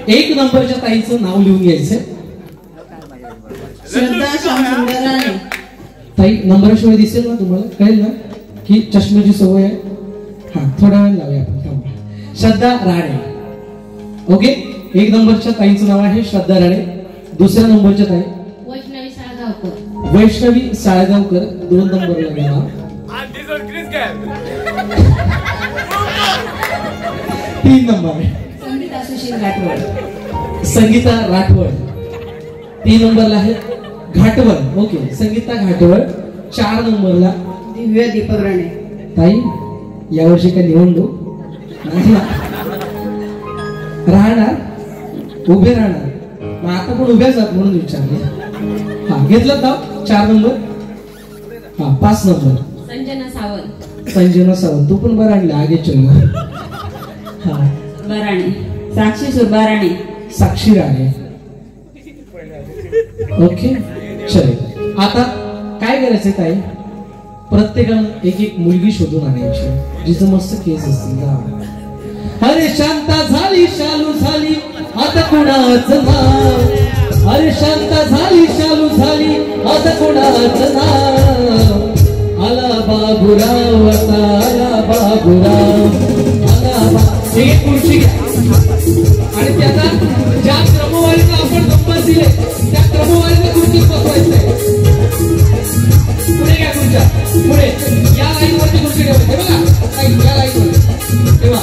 एक नंबरच्या ताईचं नाव लिहून घ्यायचंय. श्रद्धा श्यामसुंदर राणे. ताई नंबरशिवाय दिसेल ना तुम्हाला, कळेल ना की चष्म्याची सवय आहे. हा थोड्या वेळ लावूया आपण. श्रद्धा राणे. ओके, एक नंबरच्या ताईचं नाव आहे श्रद्धा राणे. दुसऱ्या नंबरच्या ताई वैष्णवी साळगावकर. वैष्णवी साळगावकर. 2 नंबरला गेला. 3 नंबर संगीता सुशील घाटवळ. संगीता राठवड. 3 नंबरला आहे घाटवळ. ओके, संगीता घाटवळ. 4 नंबरला दिव्या दीपक राणे. ताई यावर्षी काय निवडणूक नाही ना? राहणार, उभे राहणार. मग आता पण उभ्याच आहात म्हणून विचारले. हा घेतलं का? 4 नंबर. हा 5 नंबर संजना सावंत. संजना सावंत. तू पण बरं आणलं आगे चल. हा बराणे. साक्षी सुरबाराणे. साक्षी राणे. ओके चल. आता काय करायचंय ताई, प्रत्येकानं एक एक मुलगी शोधून आणायची जिचं मस्त केस असतील. अरे शांता झाली शालू झाली आता कोणाचं नाव. अरे शांता झाली शालू झाली आता कोणाचं नाव. आला बाबूराव आता आला बाबूराव. एक खुर्ची घ्या आणि त्याचा ज्या क्रमवारीला आपण नंबर दिले त्या क्रमवारीने खुर्ची बसवायचंय. पुढे घ्या खुर्च्या. पुढे या लाईन वरती खुर्ची ठेवायची. बघा या लाईन वर ठेवा.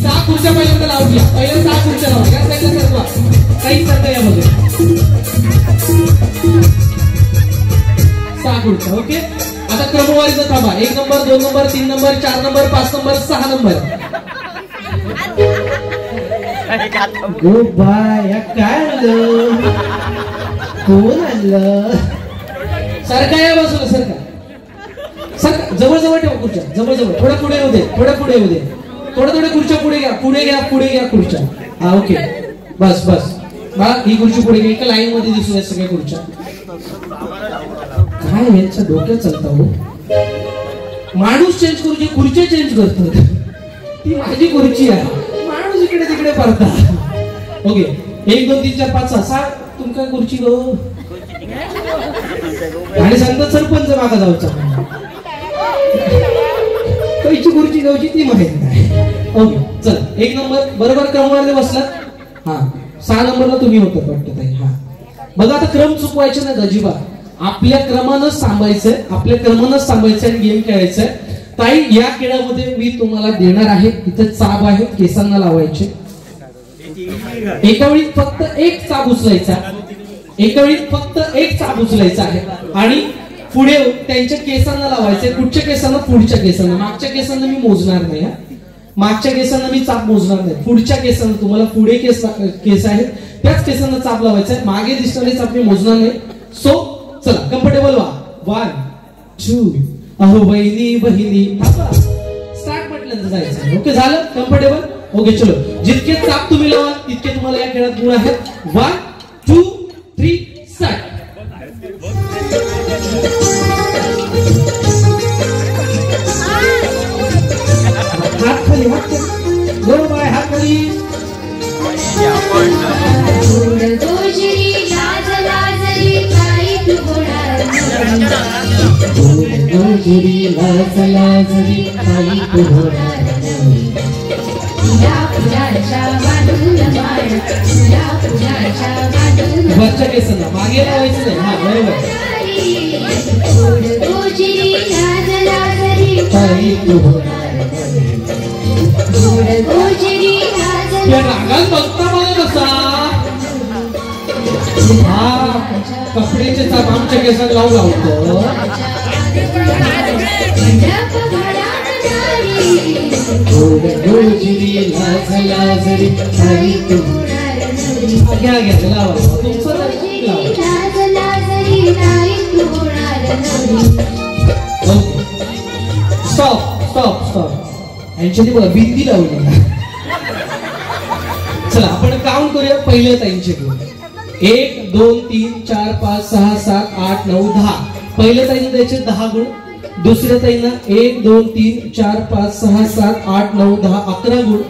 6 खुर्च्या पहिल्यांदा लावून घ्या. पहिल्या 6 खुर्च्या लावा. या साईडला सरकवा. काही सरका यामध्ये 6 खुर्च्या. ओके, आता क्रमवारीचा थांबा. 1 number 2 number 3 number 4 number 5 number 6 number. गो बाया काय आणलं, कोण आणलं? सरका या बाजूला. सरका सरका. जवळ जवळ ठेवा खुर्च्या. जवळ जवळ. थोडं पुढे येऊ दे. थोडं पुढे येऊ दे. थोड्या खुर्च्या पुढे घ्या. पुढे घ्या. पुढे घ्या खुर्च्या. हा ओके बस बस. बा ही खुर्ची पुढे घ्या. एका लाईन मध्ये दिसू द्या सगळ्या खुर्च्या. काय यांच्या डोक्यात चालतं हो. माणूस चेंज करूची खुर्ची चेंज करतो. ती माझी खुर्ची आहे. माणूस इकडे तिकडे पडता. ओके 1 2 3 4 5 6 तुमका खुर्ची गो आणि सांगतात सरपंच मागा जाऊचा. कैची खुर्ची गावची ती माहित नाही. ओके चल 1 नंबर बरोबर क्रमवारीने बसला. हा 6 नंबरला तुम्ही होतात वाटतं ताई. हा बघा आता क्रम चुकवायचे नाही अजिबात. आपल्या क्रमानंच थांबायचंय. आपल्या क्रमानंच थांबायचंय आणि गेम खेळायचंय. ताई या खेळामध्ये मी तुम्हाला देणार आहे इथे चाप आहे केसांना लावायचे. एका वेळी फक्त एक चाप उचलायचा. एका वेळी फक्त एक चाप उचलायचा आहे आणि पुढे त्यांच्या केसांना लावायचे. कुठच्या केसांना? पुढच्या केसांना. मागच्या केसांना मी मोजणार नाही. मागच्या केसांना मी चाप मोजणार नाही. पुढच्या केसांना तुम्हाला पुढे केस आहेत त्याच केसांना चाप लावायचा आहे. मागे दिसणारे चाप मी मोजणार नाही. सो चला कम्फर्टेबल व्हा. 1 2 अहो बहिणी बहिणी स्टार्ट म्हटल्यानंतर जायचं. ओके झालं कम्फर्टेबल. ओके चलो. जितके चाप तुम्ही लावाल तितके तुम्हाला या खेळात गुण आहेत. 1 2 3 स्टार्ट. हात खाली. हात खाली. गो बाय हात खाली. वरच्या केसांना मागे लावायचं नाही. हा बरोबर. रागात बघता मला कसा. हा कपड्याचे चाप आमच्या केसात लावतो. Stop stop stop. यांच्यानी बघा बिंदी लावली. चला आपण काउंट करूया. पहिल्या ताईंचे घेऊन 1 2 3 4 5 6 7 8 9 10. पहिल्या ताईने द्यायचे 10 गुण. दुसऱ्या ताईंना 1 2 3 4 5 6 7 8 9 10 11 गुण.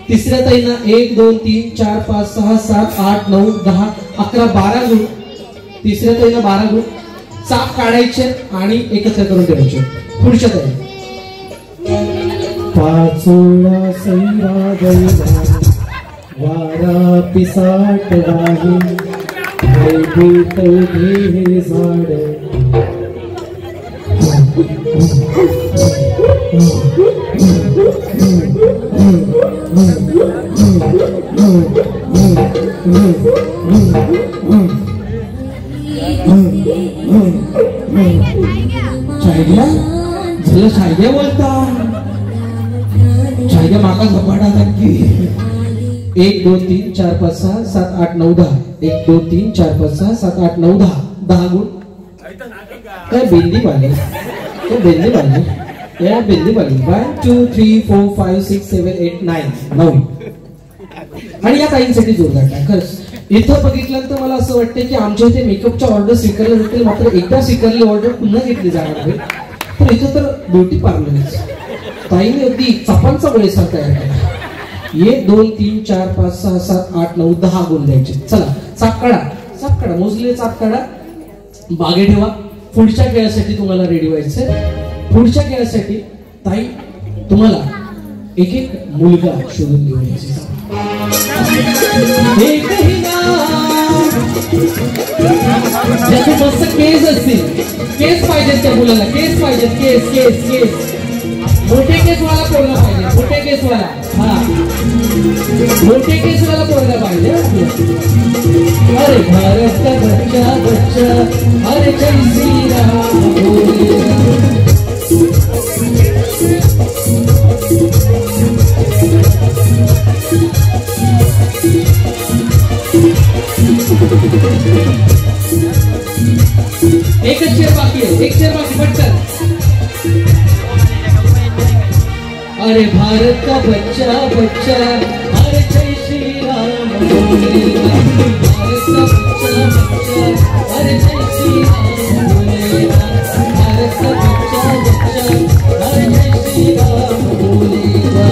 तिसऱ्या ताईंना 1 2 3 4 5 6 7 8 9 10 11 12 गुण. तिसऱ्या ताईंना 12 गुण. चाप काढायचे आणि एकत्र करून ठेवायचे. पुढच्या ताई पाचोळा सैरा बैला वारा पिसाट राही हे झाड. शायद्या बोलता शायद्या माका झपाटा नक्की. 1 2 3 4 5 6 7 8 9 10. 1 2 3 4 5 6 7 8 9 10. 10 गुण. काय बेंदी पाहिजे तो बेंदी पाहिजे या बेंदी पाहिजे. 1 2 3 4 5 6 7 8 9 आणि या ताईंसाठी जोरदार टाक. खरंच इथं बघितल्यानंतर मला असं वाटतं की आमच्या इथे मेकअपच्या ऑर्डर स्वीकारल्या जातील, मात्र एकदा स्वीकारली ऑर्डर पुन्हा घेतली जाणार आहे. तर इथं तर ब्युटी पार्लर ताईने अगदी चपांचा वेळेसा तयार केला. 1 2 3 4 5 6 7 8 9 10 गुण द्यायचे. चला चाप काढा मोजलेले चाप काढा, बागे ठेवा. पुढच्या खेळासाठी तुम्हाला रेडी व्हायचंय. पुढच्या खेळासाठी ताई तुम्हाला एक एक मुलगा शोधून घेऊन यायचा. ज्याचे मस्त केस असतील, केस पाहिजेत त्या मुलाला, केस पाहिजेत, केस केस केस मोठे केसवाला पोरगा पाहिजे, मोठे केसवाला. हा मोठे केसवाला पोरगा पाहिजे. अरे भारत का बच्चा बच्चा अरे जय श्री राम बोले. एकच शेर बाकी आहे, एक शेर बाकी पटकन. अरे भारत का बच्चा बच्चा अरे जय श्री राम बोलेगा. भारत का बच्चा बच्चा अरे जय श्री राम बोलेगा. भारत का बच्चा बच्चा अरे जय श्री राम बोलेगा.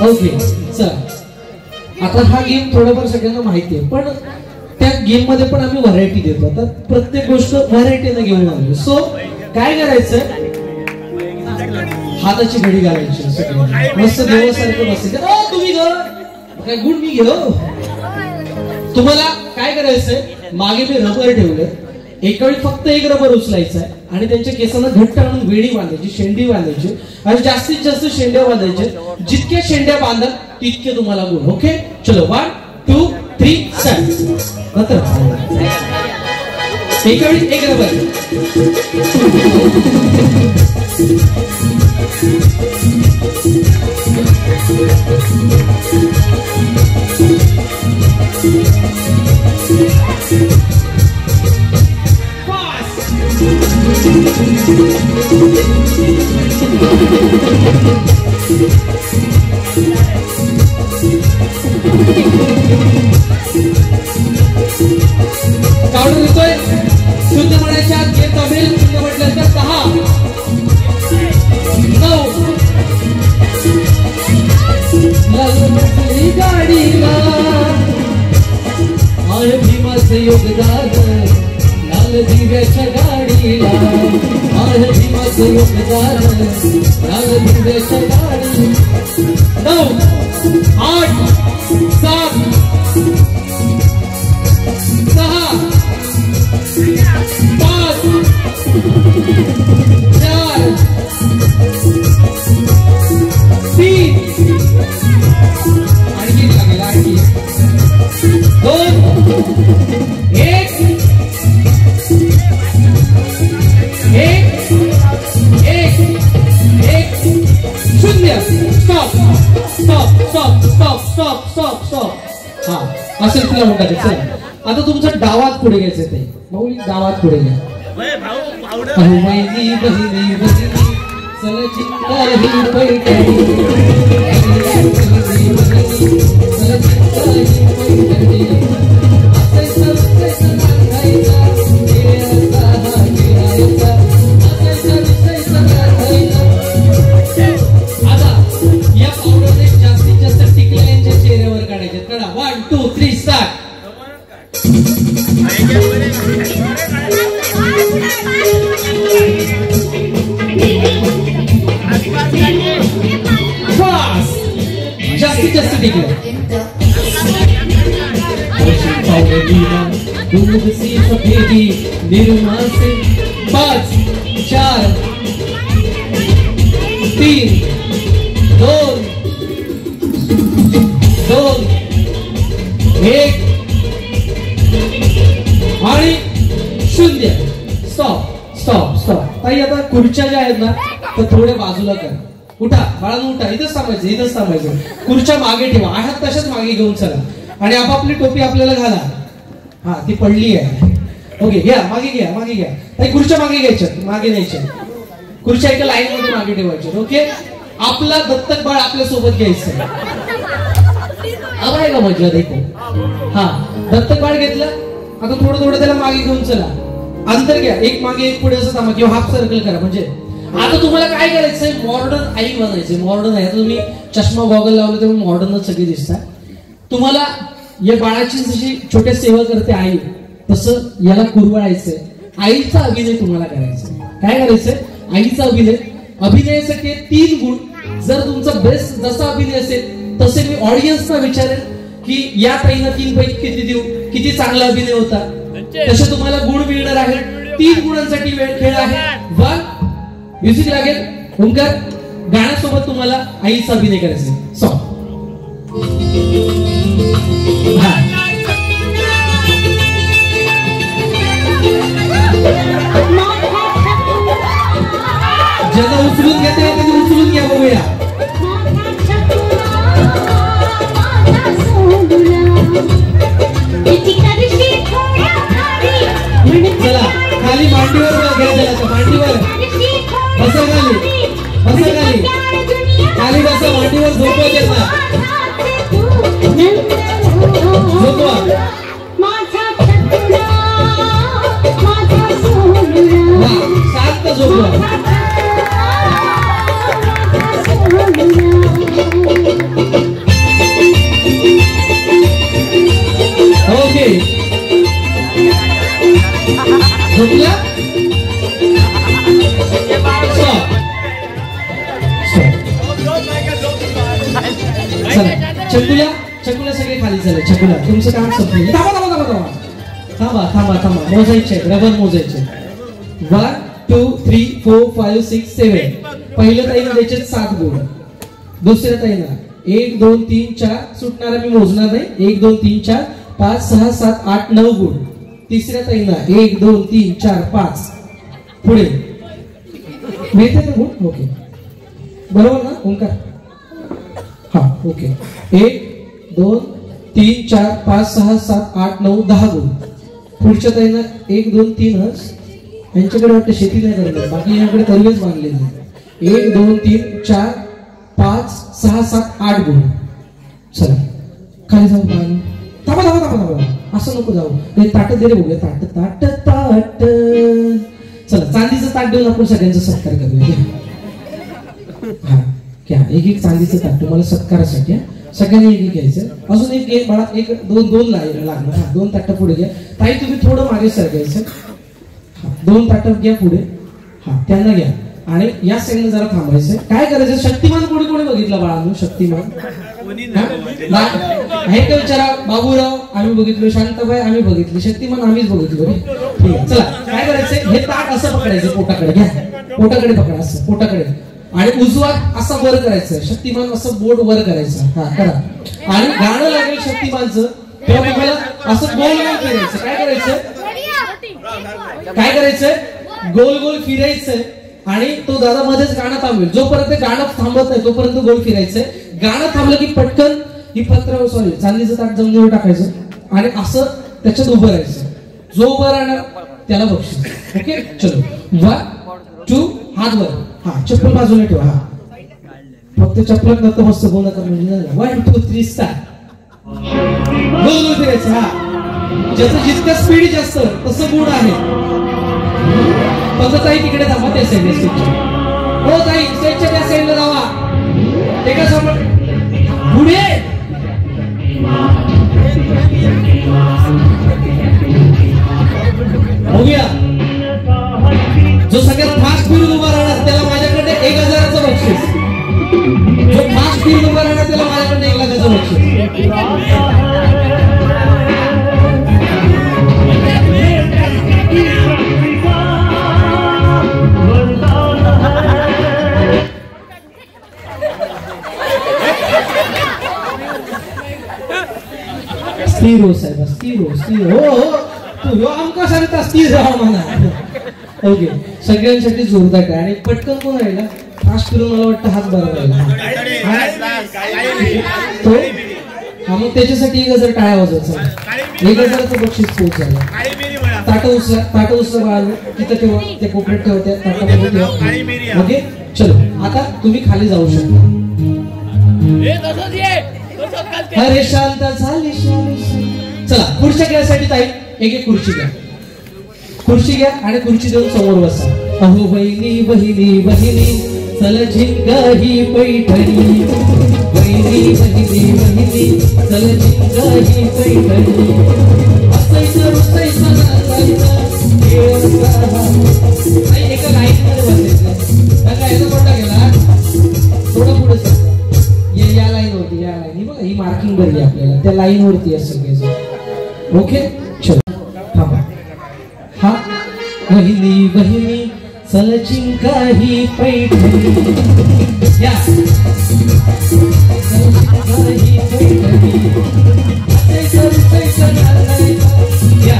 ओके चल, आता हा गेम थोडंफार सगळ्यांना माहिती आहे, पण त्या गेम मध्ये पण आम्ही व्हरायटी देतो. आता प्रत्येक गोष्ट व्हरायटीने घेऊन आलो. सो काय करायचं, हाताची घडी घालायची मस्त देवासारखं बसायचं. तुम्ही काय गुण मी घेऊ. तुम्हाला काय करायचंय, मागे मी रबर ठेवले, एका वेळी फक्त एक रबर उचलायचा आहे आणि त्यांच्या केसांना घट्ट आणून वेडी बांधायची, शेंडी बांधायची आणि जास्तीत जास्त शेंड्या बांधायचे. जितक्या शेंड्या बांधाल तितके तुम्हाला गुण. ओके चलो 1 2 3 7. एका वेळी एक रबर. काढून येतोय. शुद्ध म्हणायच्या आत घेत असेल, शुद्ध म्हटल्यानंतर 10 9 गाडीला आळ भीमाचं योगदान, लाल दिव्याच्या गाडीला आळ भीमाचं योगदान, लाल दिव्याच्या गाडी. 9 8 7 6 5 4 3 आणखी लागेल, आणखी 2 1 0. Stop stop stop stop stop stop stop. हा असेल तुला म्हणतात. चला आता तुमचं डावात पुढे घ्यायचं ते. भाऊ डावात पुढे घ्या. बहिणी बहिणी बहिणी चल चिंताही पैठणी, चल चिंताही पैठणी. आता या फास्ट, जास्तीत जास्त टिकलं. दूध सी सफेदी निर्मा से 5 4 3 2 1 आणि 0. Stop stop stop. ताई आता खुर्च्या ज्या आहेत ना तर थोड्या बाजूला करा. उठा बाळांनो, उठा. इथंच थांबायचं, इथंच थांबायचं. खुर्च्या मागे ठेवा, आहात तशाच मागे घेऊन चला. आणि आपापली टोपी आपल्याला घाला. हा ती पडली आहे. ओके, घ्या मागे, घ्या मागे घ्या. ताई खुर्च्या मागे घ्यायच्या, मागे न्यायच्या. खुर्च्या एका लाईन मध्ये मागे ठेवायच्या. ओके, आपला दत्तक बाळ आपल्या सोबत घ्यायचं. आहे का मजा देखो. हा, दत्तक बाळ घेतलं. आता थोडं थोडं त्याला मागे घेऊन चला. अंतर घ्या, एक मागे एक पुढे असं थांबा किंवा हाफ सर्कल करा. म्हणजे आता तुम्हाला काय करायचंय, मॉडर्न आई बनायचंय. मॉडर्न आहे, तुम्ही चष्मा गॉगल लावले तेव्हा मॉडर्नच सगळे दिसतात. तुम्हाला या बाळाची जशी छोट्या सेवा करते आई, तसं याला कुरवाळायचंय. आईचा अभिनय तुम्हाला करायचा. काय करायचंय, आईचा अभिनय. अभिनयासाठी 3 गुण. जर तुमचा बेस्ट जसा अभिनय असेल तसे मी ऑडियन्सना विचारेन की या ताईंना 3 पैकी किती देऊ, किती चांगला अभिनय होता. तसे तुम्हाला गुण मिळणार आहे. 3 गुणांसाठी वेळ खेळ आहे. 1 म्युझिक लागेल. ओंकार, गाण्यासोबत तुम्हाला आईचा अभिनय करायचा. सॉन्ग. ज्यांना उचलून घेते त्यांनी उचलून घ्या. बघूया. चला खाली मांडीवर घ्या. मांडीवर बसा, खाली बसा, खाली बसा. मांडीवर झोपवा त्यांना. झोपवा. शांत झोपवा. ओके, झोपला. चकुला चकुला सगळे खाली झाले. चकुला तुमचं काम संपलं. थांबा. मोजायचे, रबर मोजायचे. 1 2 3 4 5 6 7. पहिल्या ताईला द्यायचे 7 गुण. दुसऱ्या ताईला 1 2 3 4 सुटणारा मी मोजणार नाही. 1 2 3 4 5 6 7 8 9 गुण. तिसऱ्या ताईला 1 2 3 4 5. पुढे मिळते ना गुण. ओके, बरोबर ना ओंकार. हा ओके. 1 2 3 4 5 6 7 8 9 10 गुण. पुढच्या ताईला 1 2 3 यांच्याकडे वाटतं शेती नाही करणार, बाकी यांकडे तरवेच बांधलेले. 1 2 3 4 5 6 7 8 गुण. चला खाली जाऊ. थांबा. असं नको जाऊ. हे ताट दे रे बघूया. ताट. चला चांदीचं ताट देऊन आपण सगळ्यांचा सत्कार करूया. हा घ्या. एक चांदीचं ताट तुम्हाला सत्कारासाठी. सगळ्यांनी एक घ्यायचं. अजून एक बाळा, 1 2 2 लागणार. हा 2 ताट पुढे घ्या. ताई तुम्ही थोडं मागे सरकायचं. 2 ताट घ्या पुढे. हा त्यांना घ्या. आणि या साईडला जरा थांबायचं. काय करायचं, शक्तिमान कोणी कोणी बघितला बाळांनो? शक्तिमान आहे का विचारा. बाबूराव आम्ही बघितलो, शांताबाई आम्ही बघितली, शक्तिमान आम्हीच बघितलो. ठीक आहे, चला काय करायचं, हे ताट असं पकडायचं. पोटाकडे घ्या. पोटाकडे पकडा. असं पोटाकडे. आणि उजवा असा वर करायचं. शक्तिमान असं बोट वर करायचं. हा करा. आणि गाणं लागेल शक्तिमानचं तेव्हा तुम्हाला असं गोल गोल फिरायचं. काय करायचं गोल गोल फिरायचंय. आणि तो दादा मध्येच गाणं थांबेल. जोपर्यंत गाणं थांबत नाही तोपर्यंत गोल फिरायचंय. गाणं थांबलं की पटकन ही चांदीचं ताट जमिनीवर टाकायचं आणि असं त्याच्यात उभं राहायचं. जो उभं राहणार त्याला बक्षीस. ओके चलो. 1 2 हात वर. हा चप्पल बाजूला ठेवा. हा फक्त चप्पल नंतर मस्त गोल म्हणजे 1 2 3 स्टार्ट. गोल गोल फिरायचं. हा ज्याचं जितकं स्पीड जास्त तसं गुण आहे. फक्त ताई तिकडे थांबा त्या साईडला स्टेजच्या. हो ताई स्टेजच्या त्या साईडला जावा. एका समोर पुढे. बघूया जो सगळ्यात फास्ट फिरून उभा राहणार त्याला माझ्याकडे 1000चं बक्षीस. बक्षीस. जो फास्ट फिल्म उभा राहणार त्याला माझ्याकडे 1 लाखाचं बक्षीस. स्थिर हो साहेब, स्थिर हो, स्थिर हो. तू ह्यो आमका सांगता स्थिर राहा म्हणा. ओके, सगळ्यांसाठी जोरदार काय. आणि पटकन कोण आहे ना फास्ट फिरून मला वाटतं हात बरा तो. हा, मग त्याच्यासाठी 1000 टाळ्या वाजवायचा. 1000चं बक्षीस पोच झालं. ताट उसरा बाळा तिथं ठेवा, ते कोपऱ्यात ठेवत्या ताटामध्ये ठेवा. ओके, चलो आता तुम्ही खाली जाऊ शकता. अरे शांत झाली. चला पुढच्या खेळासाठी ताई एक खुर्ची घ्या. खुर्ची घ्या आणि खुर्ची देऊन समोर बसा. अहो बहिणी बहिणी बहिणी चल झिंगा ही पैठणी. बहिणी बहिणी बहिणी चल झिंगा ही पैठणी. असायचं रुसायचं नाचायचं नाही. एका लाईन मध्ये बसायचं. त्याला याचा कोणता गेला थोडं पुढे सर. या लाईन होती, या लाईन ही बघा, ही मार्किंग बरी आपल्याला त्या लाईन वरती आहे सगळे. ओके, चलो थांबा. हा, बहिणी बहिणी चल झिंगा ही पैठणी. या ही पैठणी. या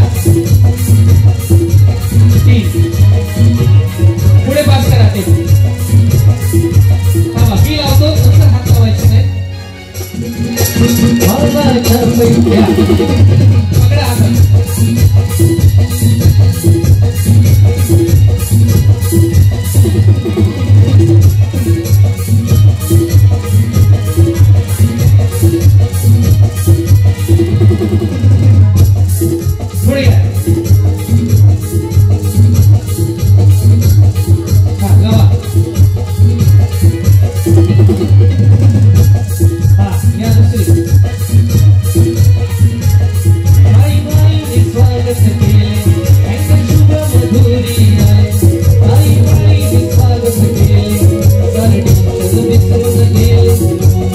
पुढे पास करा ते. थांबा, मी लावतो नंतर हात लावायचे नाही. पकडा हात. पुढे या. हा, गावा. हा, या दुसरी. माई माई स्वागत केले ऐका शुभ मधुरी आहे. माई माई स्वागत केले सरडीचं विसरून गेले.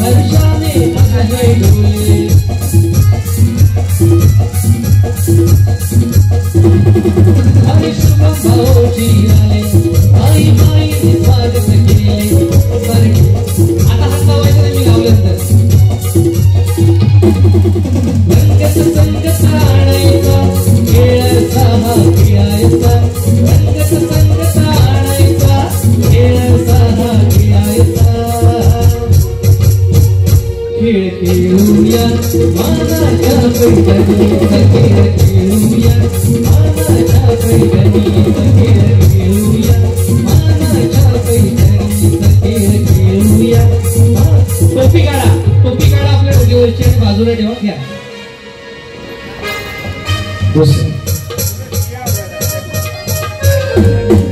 हर्षाने माझे डोले. हरी शुभ भाऊजी आले. माई माई स्वागत केले सरडी. आता हात लावायचा नाही, मी लावल्यानंतर. रंगत संगत आणायचा खेळायचा हा खेळायचा. रंगत संगत आणायचा खेळायचा हा खेळायचा. खेळ खेळूया मानाच्या पैठणी. खेळ खेळूया मानाच्या पैठणी. खेळ खेळूया मानाच्या पैठणी. खेळ खेळूया. टोपी काढा, टोपी काढा आपल्या डोक्यावरची आणि बाजूला ठेवा. घ्या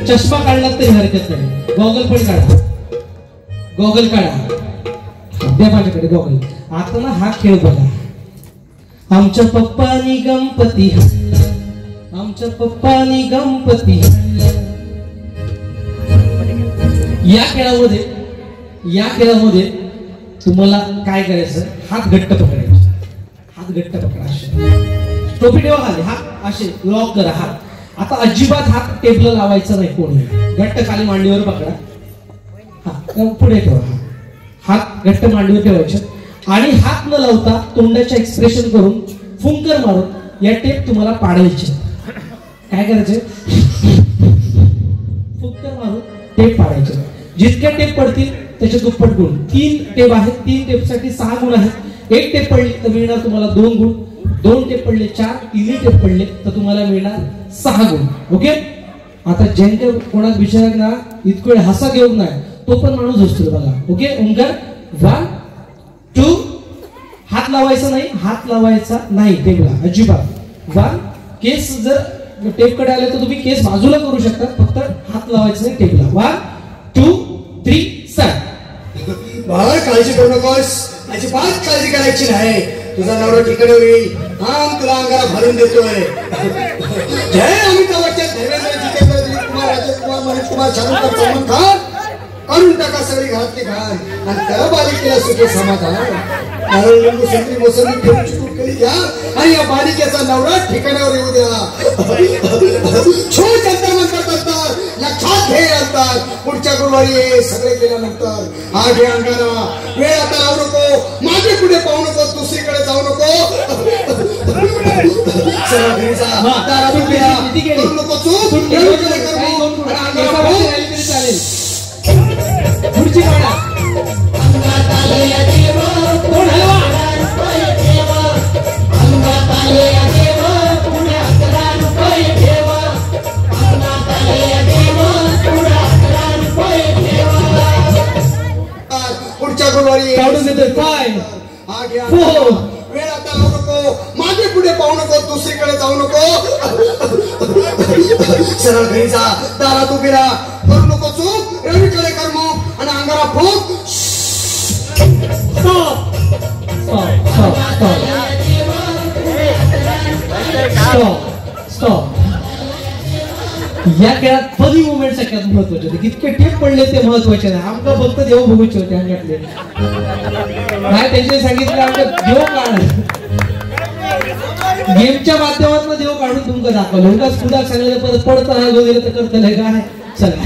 चष्मा काढला तरी हरकत नाही. गॉगल पण काढा, गॉगल काढा. द्या माझ्याकडे गॉगल. आता ना हा खेळ बघा. आमच्या पप्पानी गणपती हाणला. आमच्या पप्पानी गणपती हाणला. या खेळामध्ये तुम्हाला काय करायचं, हात घट्ट पकडायचे. हात घट्ट पकडा. टोपी ठेवा खाली. हात असे लॉक करा हात. आता अजिबात हात टेबल लावायचा नाही कोणी. घट्ट खाली मांडीवर पकडा. हा, पुढे ठेवा. हात घट्ट मांडीवर ठेवायचे आणि हात न लावता तोंडाचे एक्सप्रेशन करून फुंकर मारून या टेप तुम्हाला पाडायचे. काय करायचे, फुंकर मारून टेप पाडायचे. जितक्या टेप पडतील त्याचे दुप्पट गुण. 3 टेप आहेत, 3 टेपसाठी 6 गुण आहेत. 1 टेप पडली तर मिळणार तुम्हाला 2 गुण. 2 टेप पडले 4, 3 टेप पडले तर तुम्हाला मिळणार 6 गुण. ओके. आता ज्यांच्या कोणात विचारक ना इतकं वेळ हसा घेऊन नाही तो पण माणूस असतो बघा. ओके. ओंकार 1 2. हात लावायचा नाही, हात लावायचा नाही टेपला अजिबात. 1. केस जर टेप कडे आले तर तुम्ही केस बाजूला करू शकता, फक्त हात लावायचा नाही टेपला. 1 2 3 4. बाळा काळजी करू नकोस, अजिबात काळजी करायची नाही. तुझा नवरा ठिकाणी होईल. हा तुला अंगाला भरून देतोय. जय अमिताभ बच्चन, धर्मेंद्र, जितेंद्र, दिलीप कुमार, राजेश कुमार, मनीष कुमार, शाहरुख खान, सलमान खान. काढून टाका सगळी घरातली घाण आणि त्याला बालिकेला सुखे समाधान. नारळ लिंबू संत्री मोसंबी ठेवून चुकून केली घ्या आणि या बालिकेचा नवरा ठिकाणावर येऊ द्या. छो जंतर मंतर करतात, लक्षात घे आणतात. पुढच्या गुरुवारी हे सगळे केल्यानंतर हा घे अंगारा, वेळ आता राहू नको, मागे पुढे पाहू नको, दुसरीकडे जाऊ नको. सरळ घरी जा, दारातून घ्या, करू नको चूक, रवीकडे कर मग, आणि अंगारा पाहू. चालेल. पुढची काढा. कोण हलवा? पुढच्या गुरुवारी काढून देतोय. 5 4 वेळ आता राहू नको, मागे पुढे पाहू नको, दुसरीकडे जाऊ नको. सरळ घरी जा, दारात उभी राहा, करू नको चूक, रवीकडे कर मग, आणि अंगारा फूक. Stop stop stop. या खेळात फनी मुवमेंट सगळ्यात महत्वाचे होते. कितके टेप पडले ते महत्वाचे नाही. आमका फक्त देव भोगूचे होते अंगातले. काय त्यांनी सांगितलं आमच्या देव काढ, गेमच्या माध्यमातून देव काढून तुमका दाखवलं. उगाच पुढे सांगितलं परत पडताना जो दिलं तर करतलंय काय. चला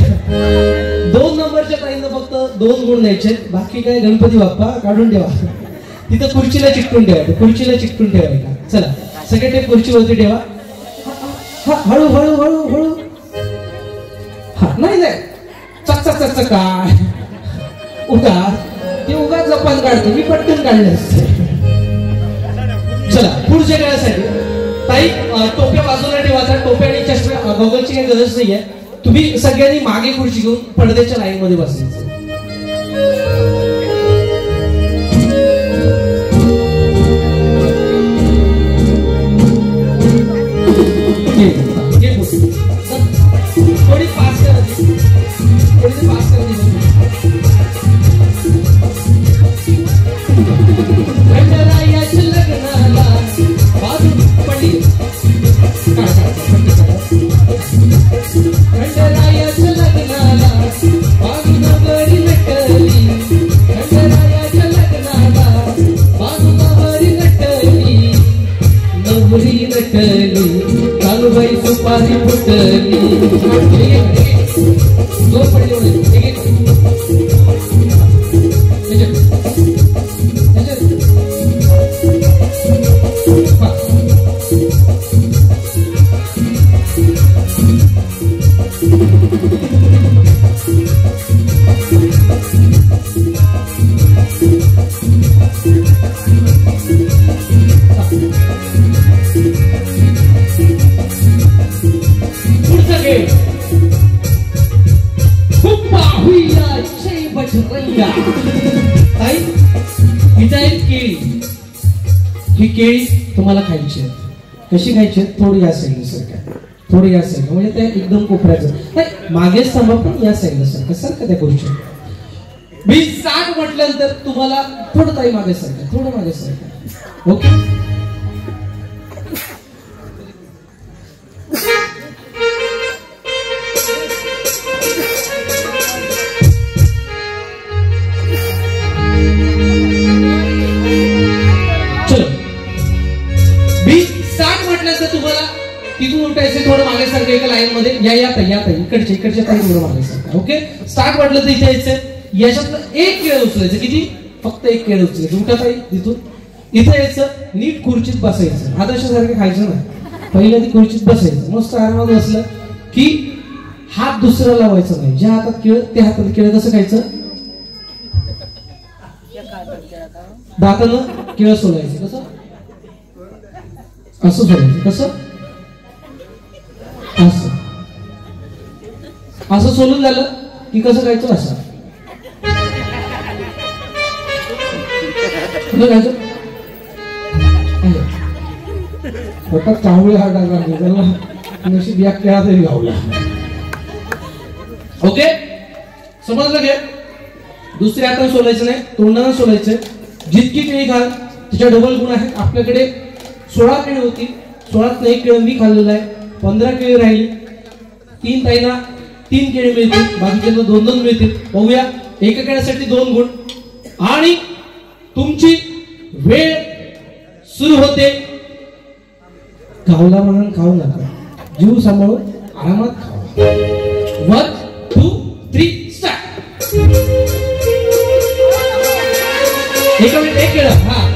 2 नंबरच्या ताईंना फक्त 2 गुण द्यायचे, बाकी काय गणपती बाप्पा काढून ठेवा. तिथं खुर्चीला चिकटून ठेवायचं, खुर्चीला चिकटून ठेवायचं. चला सगळे टेप खुर्चीवरती ठेवा. हळू हळू हळू हळू. नाही नाही चक चक चक काय उगा ते उगाच जपान काढते, मी पटकन काढले असते. चला पुढच्या खेळासाठी ताई टोप्या बाजूला ठेवायचा. टोप्या आणि चष्म्या गॉगलची काही गरज नाहीये. तुम्ही सगळ्यांनी मागे खुर्ची घेऊन पडद्याच्या लाईन मध्ये बसायचं. थोडी पास करायची, थोडी पास करायची. गणरायाच्या लग्नाला बाजू पडली, गणरायाच्या लग्नाला बाजू नवरी नटली, गणरायाच्या लग्नाला बाजू नवरी नटली, नवरी नटली कालूबाई सुपारी फुटली. दोन पडले ही केळी तुम्हाला खायची आहेत. कशी खायची आहेत? थोडी या साईडला सारख्या, थोडी या साईडला, म्हणजे त्या एकदम कोपऱ्याचं नाही, मागेच थांबा पण या साईडला सारखं सारखं त्या गोष्टी. मी 60 म्हटल्यानंतर तुम्हाला थोडं ताई मागे सारखं, थोडं मागे सारखं. ओके तुम्हाला तिथून उठायचं, थोडं मागे सारखं एका लाईन मध्ये या ताई इकडच्या ताई थोडं मागे सारखं. ओके स्टार्ट म्हटलं तर इथे यायचं, याच्यातलं एक केळ उचलायचं. किती? फक्त एक केळ उचलायचं. उठा ताई तिथून, इथं यायचं, नीट खुर्चीत बसायचं. आदर्शासारखं खायचं नाही, पहिल्या ती खुर्चीत बसायचं. मस्त आरामात बसलं की हात दुसरा लावायचं नाही. ज्या हातात केळ त्या हातात केळ. कसं खायचं? दातानं केळ सोलायचं. कसं? असं सोडायचं. कसं? असं असं सोलून झालं की कसं खायचं? असं खायचं. पोटात चावळे हा टाकला नशीब या केळा तरी गावला. ओके समजलं घे. दुसऱ्या हाताने सोलायचं नाही, तोंडानं सोलायचं. जितकी केळी खाल तिच्या डबल गुण आहेत. आपल्याकडे 16 केळी होती, 16त 1 केळ मी खाल्लेला आहे, 15 केळी राहिली. 3 ताईंना 3 केळी मिळतील, बाकीच्यांना 2-2 मिळतील. बघूया, एका केळ्यासाठी 2 गुण. आणि तुमची वेळ सुरू होते. खावला म्हणून खाऊ नका, जीव सांभाळून आरामात खावा. 1 2 3 स्टार्ट. एक मिनिट, एक केळं. हा,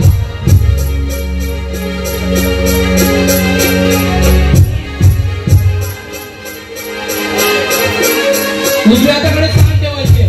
उजव्या हाताकडे छान ठेवायचे.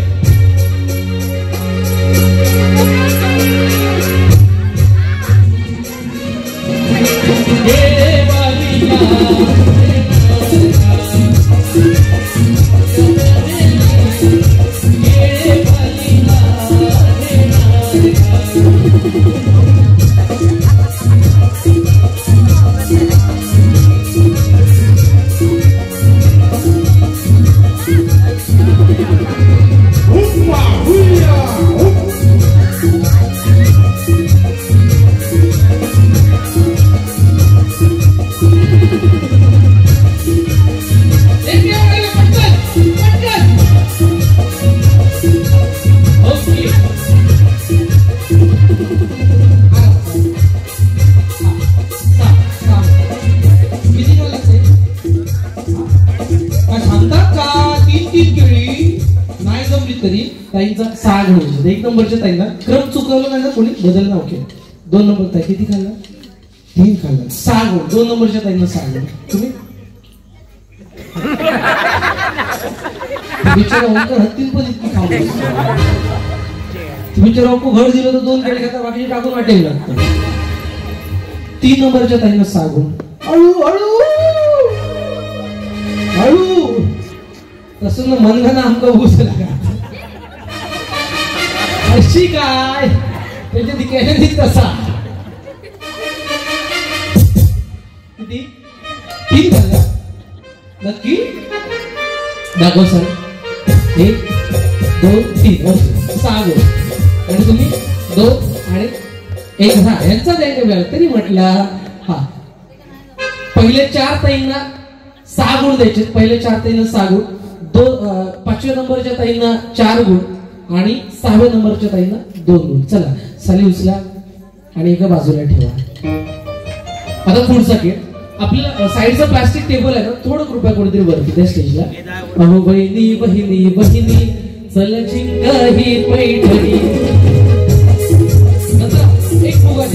ताईंचा 6 घ्यायचे. 1 नंबरच्या ताईंना क्रम चुकवलं नाही ना कोणी, बदल नाव केलं. 2 नंबर ताई किती खाल्ला? 3 खाल्ला. 6 गुण. 2 नंबरच्या ताईंना 6 गुण. तुम्ही बिचारा ओंकार हत्तीन पण इतकी खाऊ बिचारा ओंको घर दिलं तर 2 केळी खाता, बाकीचे टाकून वाटेल लागतं. 3 नंबरच्या ताईंना 6 गुण. हळू हळू हळू तसं ना मनघाना आमका घुसला का अशी काय त्याच्या दिकेने तसा. किती? 3 झाला नक्की? दाखव सर. 1 2 3 6 गुण. आणि तुम्ही 2 आणि 1. हा, यांचा द्यायला वेळ तरी म्हटला. हा, पहिले 4 ताईंना 6 गुण द्यायचे. पहिले 4 ताईंना 6 गुण. 5व्या नंबरच्या ताईंना 4 गुण आणि 6व्या नंबरच्या ताईंना 2 गुण. चला साली उचला आणि एका बाजूला ठेवा. आता पुढचा खेळ. आपल्या साईडचं प्लास्टिक टेबल आहे ना, थोडं कृपया कोणीतरी वरती त्या स्टेजला. अहो बहिणी बहिणी बहिणी चल चिंगाही पैठणी. एक फुगा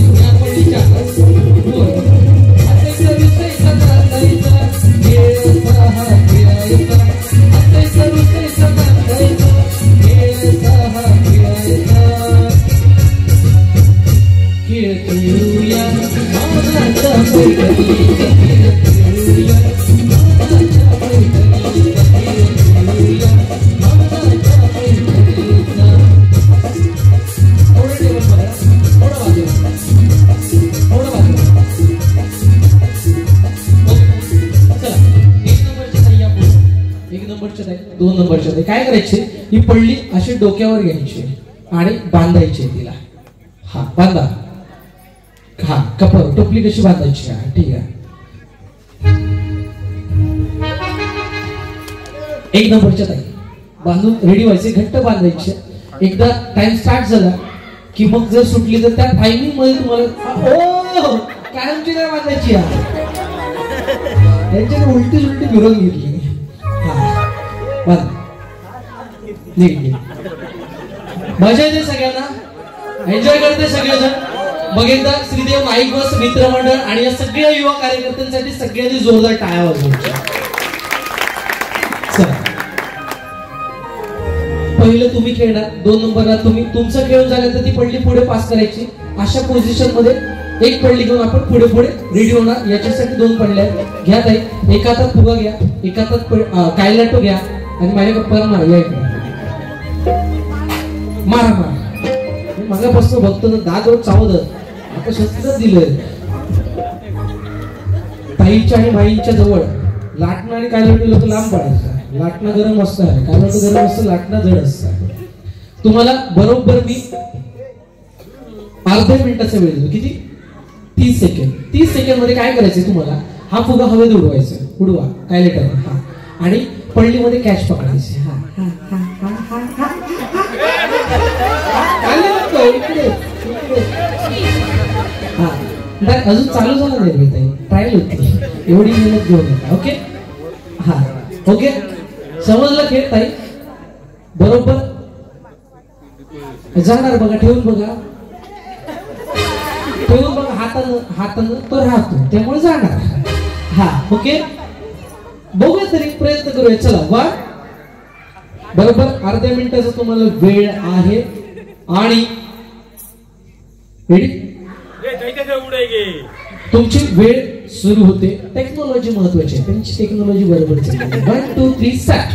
काय करायचे, ही पडली अशी डोक्यावर घ्यायची आणि बांधायची तिला. हा बांधा. हा कपर टोपली कशी बांधायची. हा ठीक आहे. 1 नंबरच्या ताई बांधून रेडी व्हायचे, घट्ट बांधायचे. एकदा टाइम स्टार्ट झाला की मग जर सुटली तर त्या टायमिंग मध्ये तुम्हाला कायमची काय बांधायची. त्यांच्याने उलटी सुलटी फिरवून घेतली. हा बांध. मजा येते सगळ्यांना, एन्जॉय करते सगळेजण. मग एकदा श्रीदेव नाईक बस मित्रमंडळ आणि या सगळ्या युवा कार्यकर्त्यांसाठी सगळ्यांनी जोरदार टाळ्या वाजवायच्या. पहिलं तुम्ही खेळणार, 2 नंबरला तुम्ही. तुमचं खेळून झाल्यानंतर ती पडली पुढे पास करायची. अशा पोझिशन मध्ये 1 पडली घेऊन आपण पुढे पुढे रेडी होणार. याच्यासाठी 2 पडल्या घ्या ताई. एका हातात फुगा घ्या, एका हातात कायलाटो घ्या आणि माझ्याकडे परत मारूया. इकडे मारा मारा. मागापासून बघतो ना दादवर चावत आता शस्त्र दिलंय. ताईच्या आणि माईच्या जवळ लाटणं आणि कायलाटो लोक लांब पडायचं. लाटणं गरम असतं, कायलाटो गरम असतं, लाटणं जड असतं. तुम्हाला बरोबर मी अर्ध्या मिनिटाचा वेळ देतो. किती? 30 सेकंड. 30 सेकंड मध्ये काय करायचंय तुम्हाला, हा फुगा हवेत उडवायचा. उडवा कायलाटो. हा आणि पल्लीमध्ये कॅच पकडायची. अजून चालू झालं नाही मी ताई, ट्रायल होती, एवढी मेहनत घेऊन नका. ओके हा ओके समजलं खेळ ताई? बरोबर जाणार बघा, ठेवून बघा, ठेवून बघा, हातानं तो राहतो त्यामुळे जाणार. हा ओके बघूया तरी, प्रयत्न करूया. चला वा बरोबर अर्ध्या मिनिटाचा तुम्हाला वेळ आहे आणि तुमची वेळ सुरू होते. टेक्नॉलॉजी महत्वाची आहे, त्यांची टेक्नॉलॉजी बरोबर चालते. 1 2 3 स्टार्ट.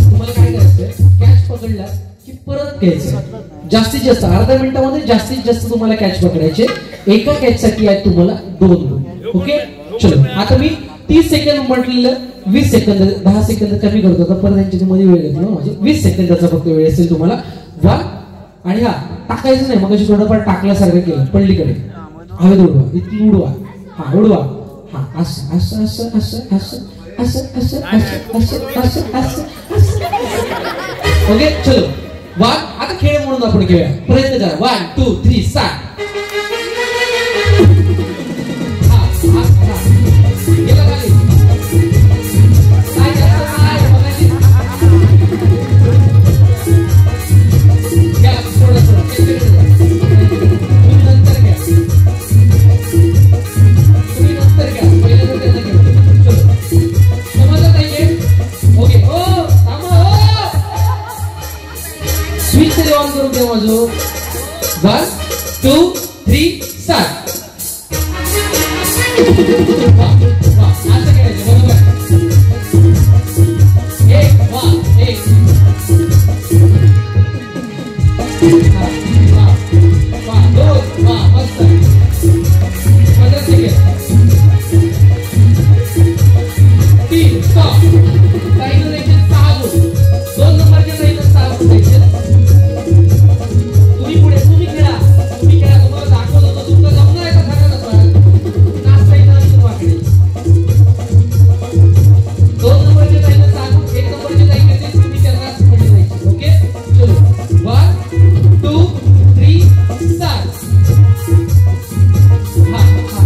तुम्हाला काय करायचंय, कॅच पकडला की परत घ्यायचं. जास्तीत जास्त अर्ध्या मिनिटामध्ये जास्तीत जास्त तुम्हाला कॅच पकडायचे. एका कॅच साठी आहे तुम्हाला 2 गुण. ओके चलो आता मी 30 सेकंद म्हटलेलं 20 सेकंद 10 सेकंद कमी करतो आता, परत यांच्या मध्ये वेळ घेतला. म्हणजे 20 सेकंदाचा फक्त वेळ असेल तुम्हाला. वा आणि हा टाकायचं नाही, मग थोडंफार टाकल्यासारखं केलं. पल्लीकडे हवेत उडवा, इथून उडवा, हा उडवा, हा असं असं असं असं असं असं असं असं असं असं असं. ओके चलो वा आता खेळ म्हणून आपण खेळूया. प्रयत्न करा. 1 2 3 स्टार्ट. स्विच तरी ऑन करून दे माझं. 1 2 3 स्टार्ट. असं करायचं बरोबर. एक वा एक वा 2 वा मस्त. 15 सेकंड. 3 स्टॉप. काही नाही 6 गुण. 2 नंबरच्या नाही 6 गुण द्यायचे. तुम्ही पुढे तुम्ही खेळा तुम्हाला दाखवलं होतं. तुमचं जमणार आहे का सांगा ना. नाचता येतं वाकडे. 2 नंबरचे जायला 6 गुण. 1 नंबरचे जायचे तुम्ही त्यांना मध्ये जायचे. ओके चलो 1 2 3 स्टार्ट. हा हा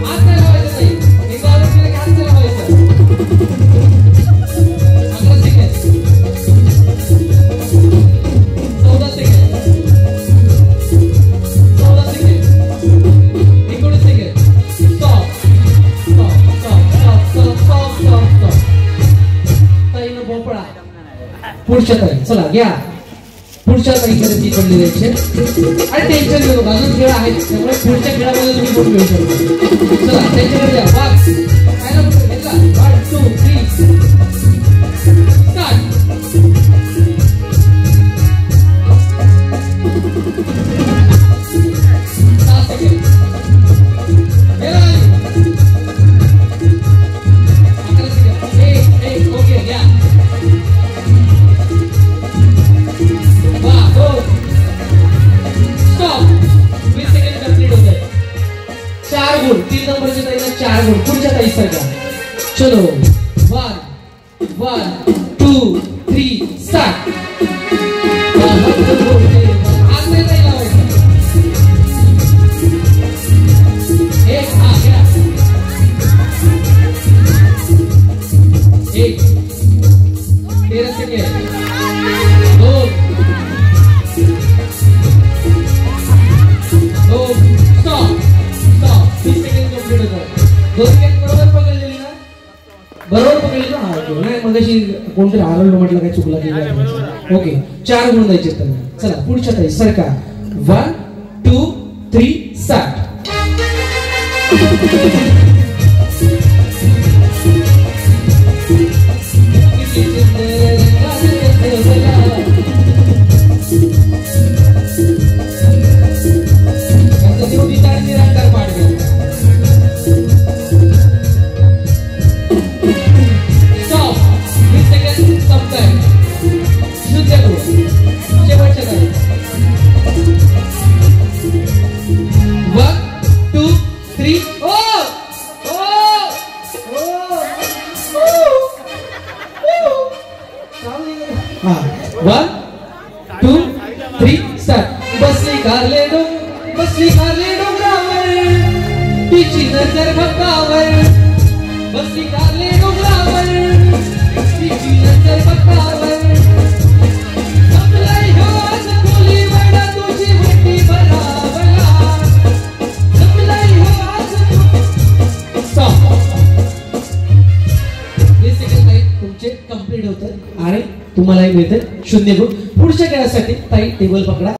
हात नाही लावायचं नाही. एकदा ऑर्डर केलं की हात नाही लावायचं. 15 second. 14 second. 14 second. 19 second. Stop stop stop stop stop stop stop. ताईनं भोपळा. पुढच्या ताई चला घ्या. पुढच्या ताईकडे ती पडली द्यायची आणि टेन्शन घेऊ नका. अजून खेळ आहेत त्यामुळे पुढच्या खेळामध्ये तुम्ही कोण खेळू शकता. चला त्यांच्याकडे द्या. वाच काय ना घेतला. 1 2 3 स्टार्ट. चलो 1 1 2 3 स्टार्ट. एक हा घ्या. एक 13 second. 2 stop stop. 20 second complete होतात. 2 सेकंड बरोबर पकडलेली ना. बरोबर पकडली ना. हा नाही मगाशी कोणतरी आरवलं म्हटलं काय चुकला की. ओके 4 गुण द्यायचे त्यांना. चला पुढच्या ताई सरका. 1 2 3 स्टार्ट. स्टार्ट. बसली कारले डोंगरावर तिची नजर भक्तावर. बसली कारले डोंगरावर तिची नजर भक्तावर. जमलंय हो आज कोली वेडा तुझी भेटी भरावला. जमलंय हो आज. स्टॉप. हे सेकंड ताई तुमचे कंप्लीट होतात आणि तुम्हालाही मिळते 0 गुण. पुढच्या खेळासाठी ताई टेबल पकडा.